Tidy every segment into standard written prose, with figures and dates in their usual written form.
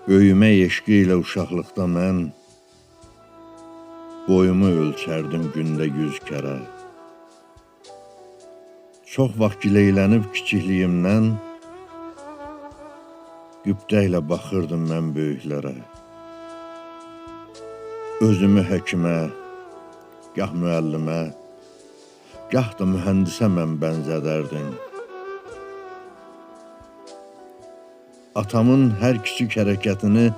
Böyümə eşqi ilə uşaqlıqda mən boyumu ölçərdim gündə 100 kərə. Çox vaxt gileylənib kiçikliyimdən qübdə ilə baxırdım mən böyüklərə. Özümü həkimə, gah müəllimə, gah da mühəndisə mən bənzədərdim. Atamın hər kiçik hərəkətini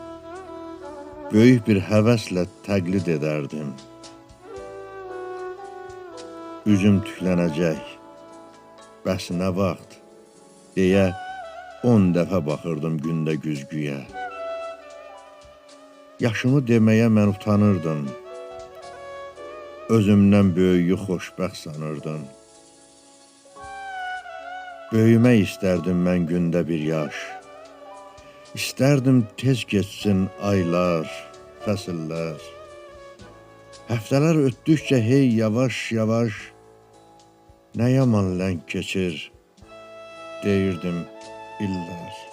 böyük bir həvəslə təqlid edərdim. Üzüm tüklənəcək, bəs nə vaxt, deyə 10 dəfə baxırdım gündə güzgüyə. Yaşımı deməyə mən utanırdım, özümdən böyüyü xoşbəxt sanırdım. Böyümək istərdim mən gündə bir yaş, İstərdim tez geçsin aylar, fəsillər. Həftələr ötdükcə hey yavaş-yavaş nə yaman ləng keçir, deyirdim illər.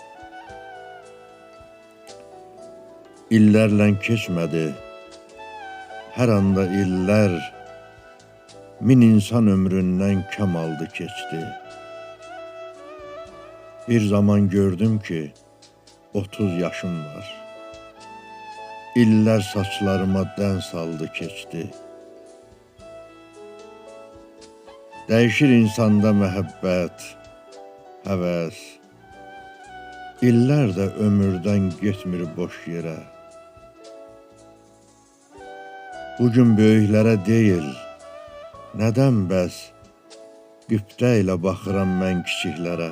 İllər ləng keçmədi, hər anda illər 1000 insan ömründən kəm aldı keçdi. Bir zaman gördüm ki, 30 yaşım var. İllər saçlarıma dən saldı keçdi. Dəyişir insanda məhəbbət, həvəs. İllər də ömürdən getmir boş yerə. Bugün böyüklərə deyil, nədən bəs qübdə ilə baxıram mən kiçiklərə.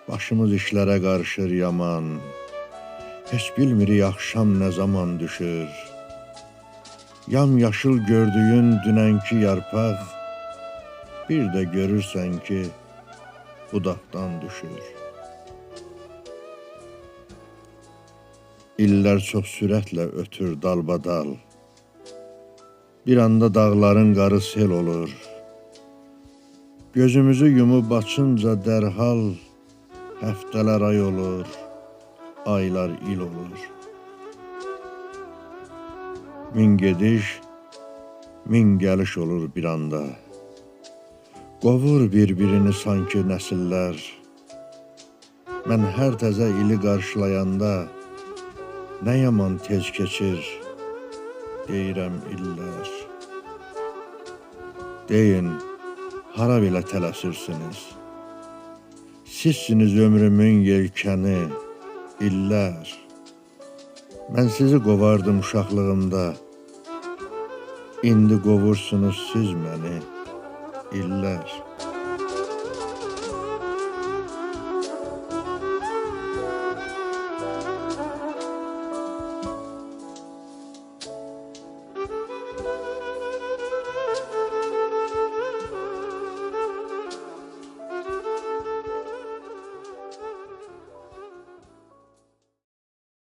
Başımız işlərə qarışır yaman, heç bilmirik axşam nə zaman düşür. Yamyaşıl gördüyün dünənki yarpaq, bir də görürsən ki, budaqdan düşür. İllər çox sürətlə ötür dalbadal, bir anda dağların qarı sel olur. Gözümüzü yumub açınca dərhal həftələr ay olur, aylar il olur. Min gediş, min gəliş olur bir anda. Qovur bir-birini sanki nəsillər. Mən hər təzə ili qarşılayanda nə yaman tez keçir, deyirəm illər. Deyin, hara belə tələsirsiniz? Sizsiniz ömrümün yelkəni, illər. Mən sizi qovardım uşaqlığımda, indi qovursunuz siz məni, illər.